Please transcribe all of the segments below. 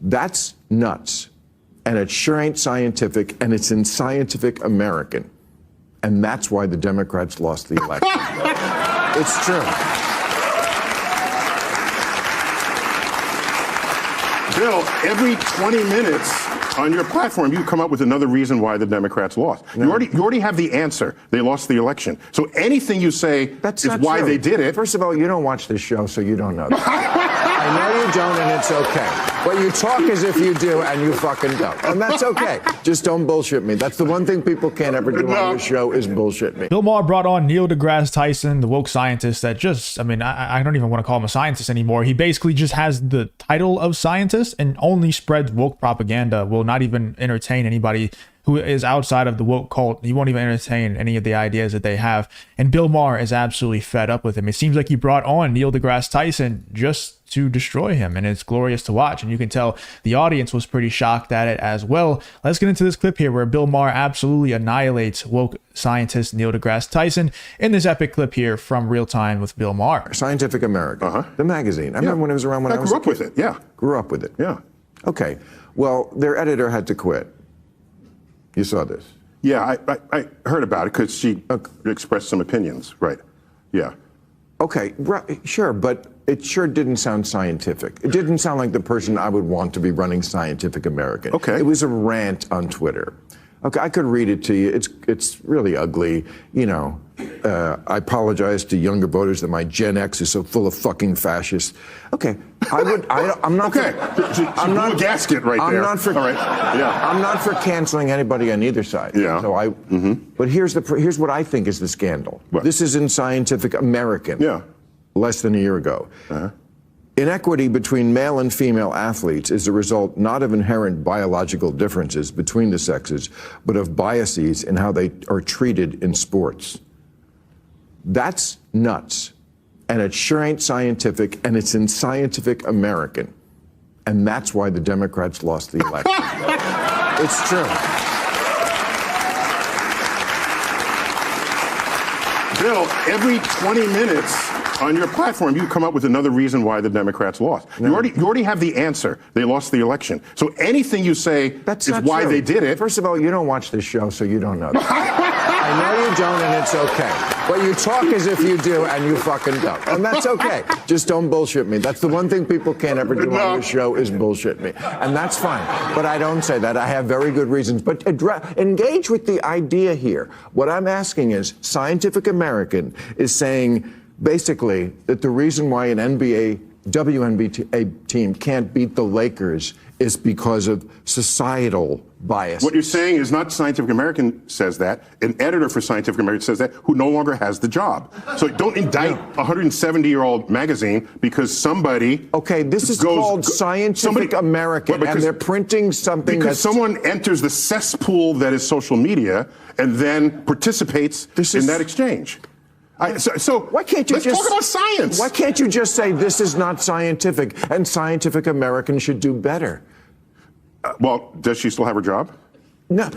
That's nuts. And it sure ain't scientific, and it's in Scientific American. And that's why the Democrats lost the election. It's true. Bill, every 20 minutes on your platform, you come up with another reason why the Democrats lost. No. You already have the answer. They lost the election. So anything you say is why true. they did it. First of all, you don't watch this show, so you don't know that. I know you don't, and it's okay. But you talk as if you do, and you fucking don't. And that's okay. Just don't bullshit me. That's the one thing people can't ever do on this show is bullshit me. Bill Maher brought on Neil deGrasse Tyson, the woke scientist that just, I mean, I don't even want to call him a scientist anymore. He basically just has the title of scientist and only spreads woke propaganda, will not even entertain anybody who is outside of the woke cult. He won't even entertain any of the ideas that they have. And Bill Maher is absolutely fed up with him. It seems like he brought on Neil deGrasse Tyson just to destroy him, and it's glorious to watch. And you can tell the audience was pretty shocked at it as well. Let's get into this clip here where Bill Maher absolutely annihilates woke scientist Neil deGrasse Tyson in this epic clip here from Real Time with Bill Maher. Scientific American, the magazine. I remember when it was around when I was grew up with it. Yeah. Grew up with it. Yeah. Okay. Well, their editor had to quit. You saw this. Yeah, I heard about it because she expressed some opinions. Right. Yeah. Okay, right, sure, but it sure didn't sound scientific. It didn't sound like the person I would want to be running Scientific American. Okay. It was a rant on Twitter. Okay, I could read it to you. It's really ugly. You know, I apologize to younger voters that my Gen X is so full of fucking fascists. Okay, I'm not. Okay, I'm not a gasket right there. I'm not for. All right. Yeah. I'm not for canceling anybody on either side. Yeah. So But here's what I think is the scandal. What? This is in Scientific American. Yeah. Less than a year ago. Inequity between male and female athletes is the result not of inherent biological differences between the sexes, but of biases in how they are treated in sports. That's nuts. And it sure ain't scientific, and it's in Scientific American. And that's why the Democrats lost the election. It's true. Bill, every 20 minutes on your platform, you come up with another reason why the Democrats lost. No. You already have the answer. They lost the election. So anything you say is why they did it. First of all, you don't watch this show, so you don't know that. I know you don't, and it's okay. But you talk as if you do, and you fucking don't. And that's okay. Just don't bullshit me. That's the one thing people can't ever do on this show is bullshit me. And that's fine. But I don't say that. I have very good reasons. But engage with the idea here. What I'm asking is, Scientific American is saying, basically, that the reason why an WNBA team can't beat the Lakers is because of societal bias. What you're saying is not Scientific American says that. An editor for Scientific American says that who no longer has the job. So don't indict a 170-year-old magazine because somebody... Okay, this is called Scientific American, and they're printing something because someone enters the cesspool that is social media and then participates in that exchange. So why can't you let's talk about science. Why can't you just say this is not scientific and Scientific American should do better? Well, does she still have her job? No,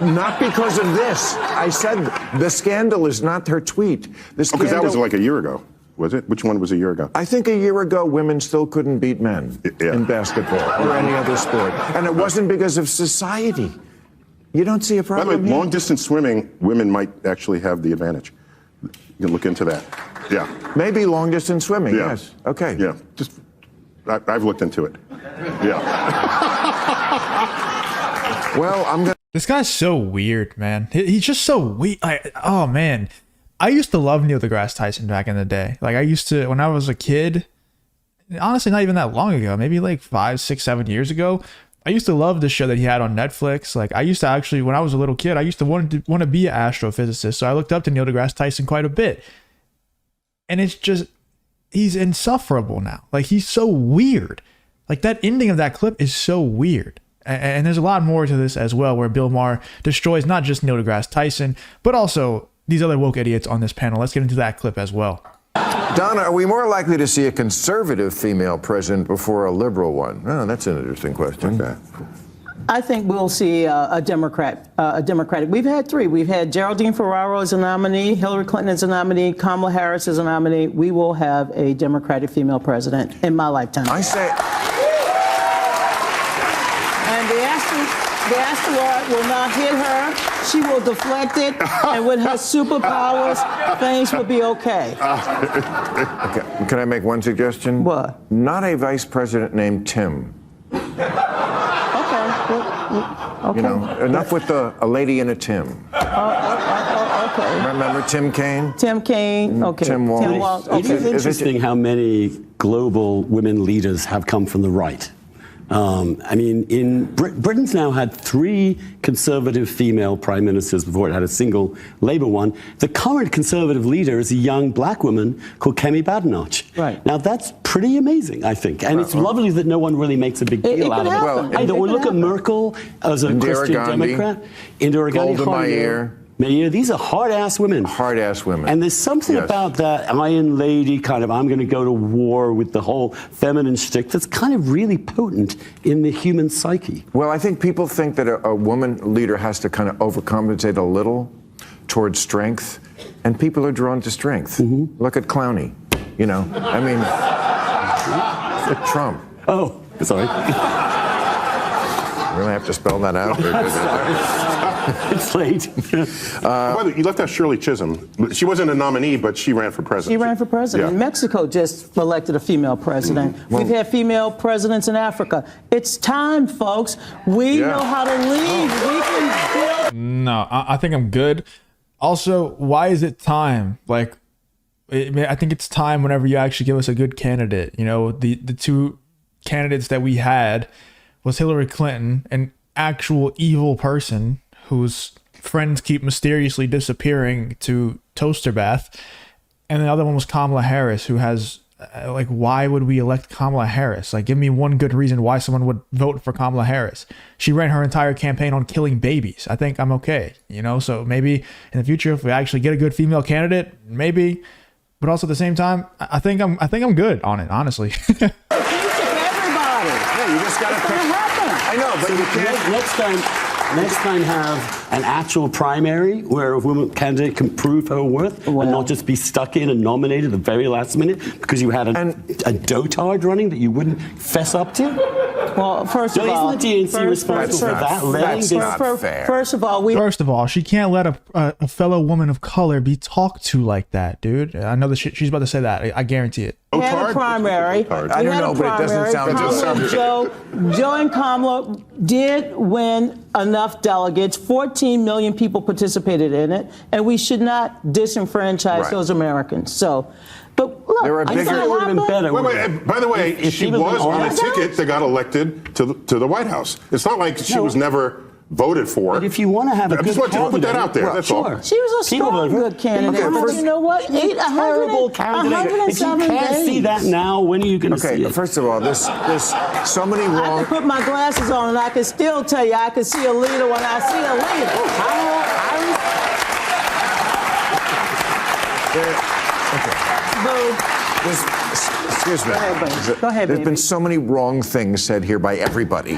not because of this. I said the scandal is not her tweet. The scandal, because that was like a year ago, was it? Which one was a year ago? I think a year ago women still couldn't beat men in basketball or any other sport. And it wasn't because of society. You don't see a problem here? By the way, here? long-distance swimming, women might actually have the advantage. You can look into that. Yeah. Maybe long-distance swimming, yes. Okay. Yeah. Just, I've looked into it. Yeah. Well, I'm gonna... This guy's so weird, man. He's just so weird. Oh, man. I used to love Neil deGrasse Tyson back in the day. Like, I used to, when I was a kid, honestly, not even that long ago, maybe like 5, 6, 7 years ago, I used to love the show that he had on Netflix. Like, I used to actually, when I was a little kid, I used to want to be an astrophysicist. So I looked up to Neil deGrasse Tyson quite a bit. And it's just, he's insufferable now. Like, he's so weird. Like, that ending of that clip is so weird. And there's a lot more to this as well, where Bill Maher destroys not just Neil deGrasse Tyson, but also these other woke idiots on this panel. Let's get into that clip as well. Donna, are we more likely to see a conservative female president before a liberal one? Oh, that's an interesting question. Okay. I think we'll see a Democratic. We've had 3. We've had Geraldine Ferraro as a nominee, Hillary Clinton as a nominee, Kamala Harris as a nominee. We will have a Democratic female president in my lifetime. I say... The asteroid will not hit her. She will deflect it, and with her superpowers, things will be okay. Okay. Can I make one suggestion? What? Not a vice president named Tim. Okay. You know, enough with a lady in a Tim. Okay. Remember Tim Kaine? Tim Kaine. Okay. Tim Walz. It is interesting how many global women leaders have come from the right. I mean, Britain's now had 3 conservative female prime ministers before it had a single Labour one. The current conservative leader is a young black woman called Kemi Badenoch. Right. Now, that's pretty amazing, I think. And it's lovely that no one really makes a big deal out of it. Well, Either we look at Merkel as a Christian Democrat, Indira Gandhi, Meir, these are hard-ass women. Hard-ass women. And there's something about that Iron Lady kind of, I'm going to go to war with the whole feminine shtick that's kind of really potent in the human psyche. Well, I think people think that a woman leader has to kind of overcompensate a little towards strength, and people are drawn to strength. Look at Clowney, you know. I mean, Trump. Oh, sorry. Really have to spell that out? It's late. By the way, you left out Shirley Chisholm. She wasn't a nominee, but she ran for president. She ran for president. Yeah. Mexico just elected a female president. We've had female presidents in Africa. It's time, folks. We know how to lead. We can build. No, I think I'm good. Also, why is it time? Like, I think it's time whenever you actually give us a good candidate. You know, the 2 candidates that we had was Hillary Clinton, an actual evil person whose friends keep mysteriously disappearing to toaster bath. And the other one was Kamala Harris, who has, like, why would we elect Kamala Harris? Like, give me one good reason why someone would vote for Kamala Harris. She ran her entire campaign on killing babies. I think I'm okay, you know? So maybe in the future, if we actually get a good female candidate, maybe. But also at the same time, I think I'm good on it, honestly. Everybody. Yeah, you just got to pick. I know, but you can't. Next time have an actual primary where a woman candidate can prove her worth and not just be stuck in and nominated at the very last minute because you had a dotard running that you wouldn't fess up to? Well, first of all, isn't the DNC responsible for that? That's not fair. First of all, she can't let a fellow woman of color be talked to like that, dude. I know that she's about to say that. I guarantee it. We had a primary. I don't know, but it doesn't sound good. Joe and Kamala did win enough delegates. 14 million people participated in it, and we should not disenfranchise those Americans. So, but look, There are I thought it would have been better. Wait, by the way, if she was was on a honest- ticket that got elected to the White House. It's not like she was never voted for. But if you want to have a I good just want you to put that candidate, out there. That's all. sure. she was a strong, good candidate. Okay, But you know what? Terrible candidate. If you can't see that now, when are you going to see Okay, it? first of all, there's so many I can wrong. put my glasses on and I can still tell you I can see a leader when I see a leader. Excuse me. Go ahead, buddy. Go ahead, There's baby. been so many wrong things said here by everybody.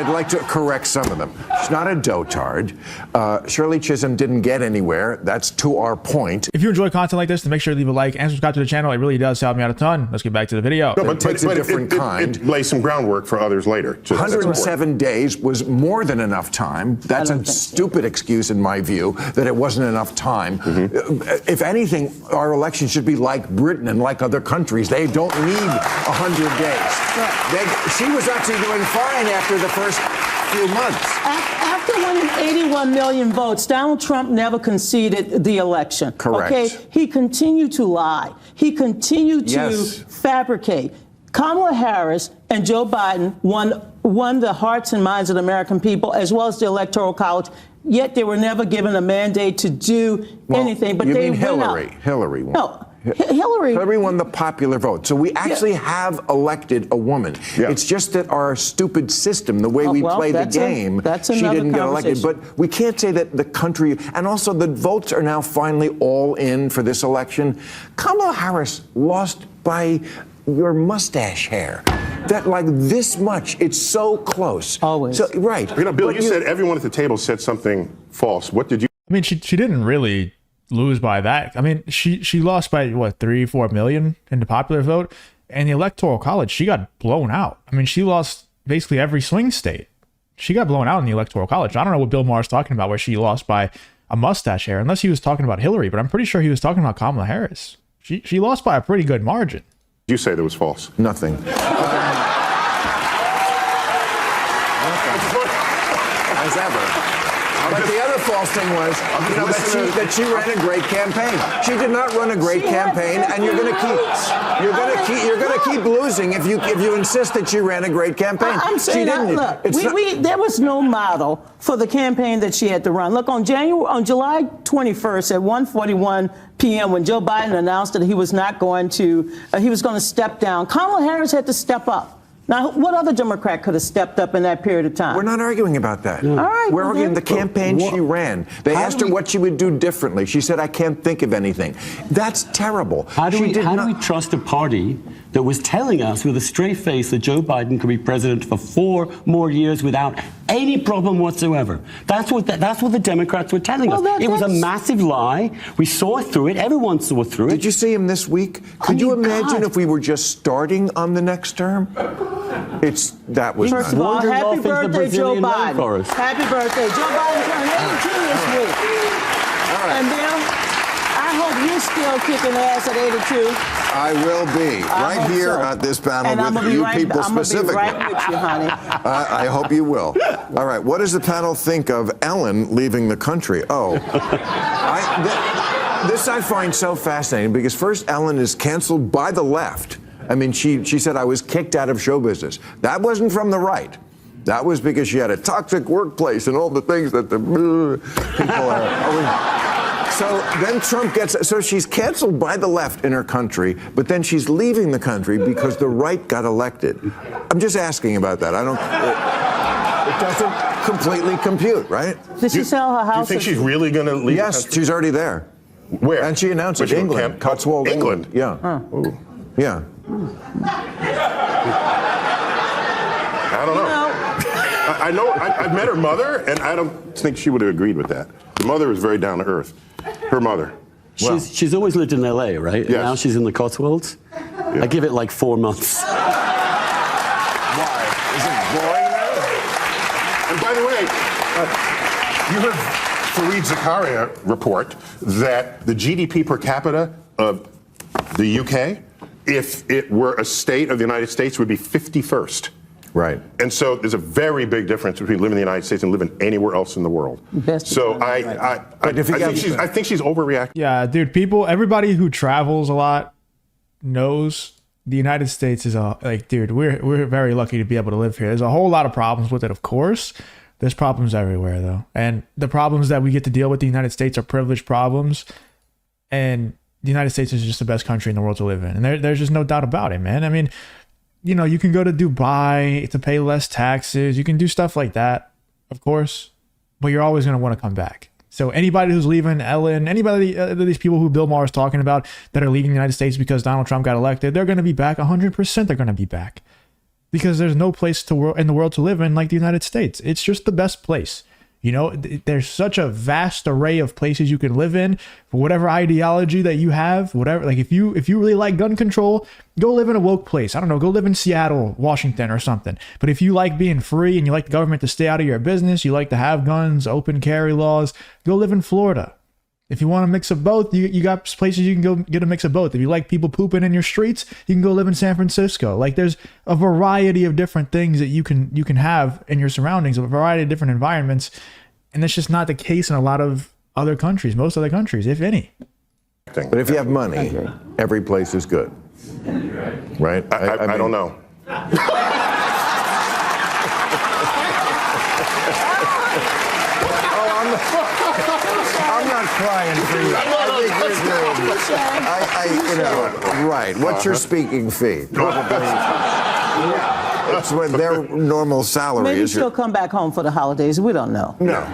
I'd like to correct some of them. She's not a dotard. Shirley Chisholm didn't get anywhere. That's to our point. If you enjoy content like this, then make sure to leave a like and subscribe to the channel. It really does help me out a ton. Let's get back to the video. No, It takes a different kind. It lays some groundwork for others later. 107 days was more than enough time. That's a stupid excuse in my view, that it wasn't enough time. If anything, our election should be like Britain and like other countries. They don't need 100 days. She was actually doing fine after the first few months. After winning 81 million votes, Donald Trump never conceded the election. Correct. Okay, he continued to lie. He continued to fabricate. Kamala Harris and Joe Biden won the hearts and minds of the American people, as well as the Electoral College. Yet they were never given a mandate to do anything. But you they mean went Hillary? out. Hillary won. No. Hillary won the popular vote. So we actually have elected a woman. Yeah. It's just that our stupid system, the way we play the game, she didn't get elected. But we can't say that the country, and also the votes are now finally all in for this election. Kamala Harris lost by your mustache hair. That like this much, it's so close. Always. So, right. You know, Bill, you said everyone at the table said something false. What did you? I mean, she didn't really lose by that. I mean, she lost by what, 3-4 million in the popular vote, and the Electoral College, she got blown out. I mean, she lost basically every swing state. She got blown out in the Electoral College. I don't know what Bill Maher is talking about where she lost by a mustache hair, unless he was talking about Hillary, but I'm pretty sure he was talking about Kamala Harris. She lost by a pretty good margin. You say that was false. Nothing. As ever. But the other false thing was, that she ran a great campaign. She did not run a great campaign, and you're going to keep losing if you insist that she ran a great campaign. I'm saying, look, there was no model for the campaign that she had to run. Look, on July 21st at 1:41 p.m., when Joe Biden announced that he was going to step down, Kamala Harris had to step up. Now, what other Democrat could have stepped up in that period of time? We're not arguing about that. All right. We're arguing the campaign she ran. They asked her what she would do differently. She said, I can't think of anything. That's terrible. How do we trust a party that was telling us with a straight face that Joe Biden could be president for 4 more years without any problem whatsoever? That's what the Democrats were telling us. It was a massive lie. We saw through it. Everyone saw through it. Did you see him this week? Could you imagine if we were just starting on the next term? That was First of all, happy birthday, Joe Biden. Happy birthday. Joe Biden turned 82 this week. All right. And Bill, I hope you're still kicking ass at 82. I will be right here at this panel with you people specifically. I'm going to be right with you, honey. I hope you will. All right. What does the panel think of Ellen leaving the country? Oh, this I find so fascinating because first Ellen is canceled by the left. I mean, she said, I was kicked out of show business. That wasn't from the right. That was because she had a toxic workplace and all the things that the people are. So then Trump so she's canceled by the left in her country, but then she's leaving the country because the right got elected. I'm just asking about that. It doesn't completely compute, right? Did she sell her house? Do you think she's really going to leave? Yes, she's already there. Where? And she announced it. England. Cotswold, England. Yeah. Ooh. Yeah. I don't know. I know. I've met her mother, and I don't think she would have agreed with that. The mother is very down to earth. Her mother. She's always lived in L.A., right? Yes. And now she's in the Cotswolds. Yeah. I give it like 4 months. Why? Is it boring there? And by the way, you heard Fareed Zakaria report that the GDP per capita of the UK, if it were a state of the United States, would be 51st. Right. And so there's a very big difference between living in the United States and living anywhere else in the world. So I think she's overreacting. Yeah, dude, everybody who travels a lot knows the United States is dude, we're very lucky to be able to live here. There's a whole lot of problems with it, of course. There's problems everywhere, though. And the problems that we get to deal with in the United States are privileged problems. And the United States is just the best country in the world to live in. And there's just no doubt about it, man. I mean, you know, you can go to Dubai to pay less taxes. You can do stuff like that, of course. But you're always going to want to come back. So anybody who's leaving, Ellen, anybody, these people who Bill Maher is talking about that are leaving the United States because Donald Trump got elected, they're going to be back. 100% they're going to be back. Because there's no place in the world to live in like the United States. It's just the best place. You know, there's such a vast array of places you can live in for whatever ideology that you have, whatever. Like if you really like gun control, go live in a woke place. I don't know, go live in Seattle, Washington or something. But if you like being free and you like the government to stay out of your business, you like to have guns, open carry laws, go live in Florida. If you want a mix of both, you got places you can go get a mix of both. If you like people pooping in your streets, you can go live in San Francisco. Like there's a variety of different things that you can have in your surroundings, a variety of different environments. And that's just not the case in a lot of other countries, most other countries, if any. But if you have money, every place is good. Right? I don't know. I'm not crying for you. Right. What's your speaking fee? It's what their normal salary Maybe is. she'll come back home for the holidays. We don't know. No.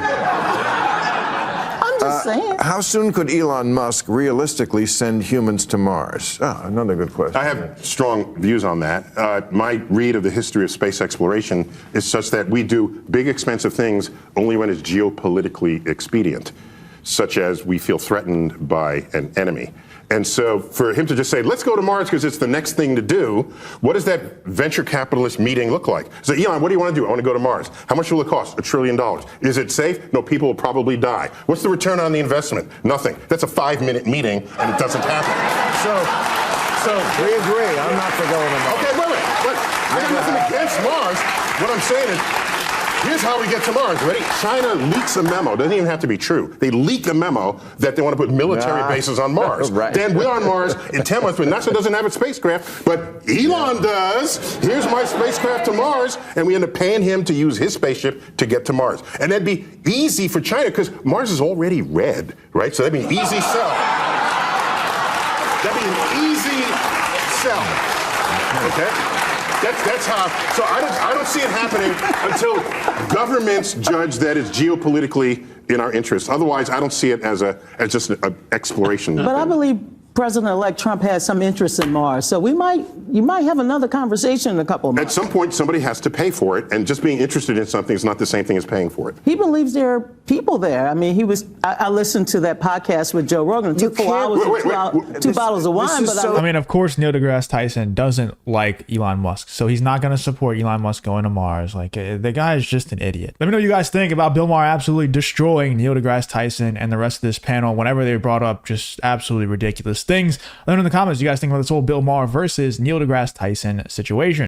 I'm just saying. How soon could Elon Musk realistically send humans to Mars? Another good question. I have strong views on that. My read of the history of space exploration is such that we do big, expensive things only when it's geopolitically expedient, such as we feel threatened by an enemy. And so for him to just say, let's go to Mars because it's the next thing to do, what does that venture capitalist meeting look like? So Elon, what do you want to do? I want to go to Mars. How much will it cost? $1 trillion. Is it safe? No, people will probably die. What's the return on the investment? Nothing. That's a 5-minute meeting and it doesn't happen. So we agree. I'm not for going to Mars. Okay, wait. I got nothing against Mars. What I'm saying is, here's how we get to Mars. Ready? China leaks a memo. Doesn't even have to be true. They leak a memo that they want to put military bases on Mars. Right. Then we're on Mars in 10 months, but NASA doesn't have its spacecraft, but Elon does. Here's my spacecraft to Mars, and we end up paying him to use his spaceship to get to Mars. And that'd be easy for China because Mars is already red, right? So that'd be an easy sell. That'd be an easy sell. Okay? That's how. So I don't see it happening until governments judge that it's geopolitically in our interest. Otherwise, I don't see it as just an exploration. But I believe President-elect Trump has some interest in Mars, so you might have another conversation in a couple of months. At some point, somebody has to pay for it, and just being interested in something is not the same thing as paying for it. He believes there are people there. I mean, I listened to that podcast with Joe Rogan. It took 4 hours, two bottles of wine. But I mean, of course, Neil deGrasse Tyson doesn't like Elon Musk, so he's not going to support Elon Musk going to Mars. Like, the guy is just an idiot. Let me know what you guys think about Bill Maher absolutely destroying Neil deGrasse Tyson and the rest of this panel whenever they brought up just absolutely ridiculous things. Let me know in the comments what you guys think about this whole Bill Maher versus Neil deGrasse Tyson situation.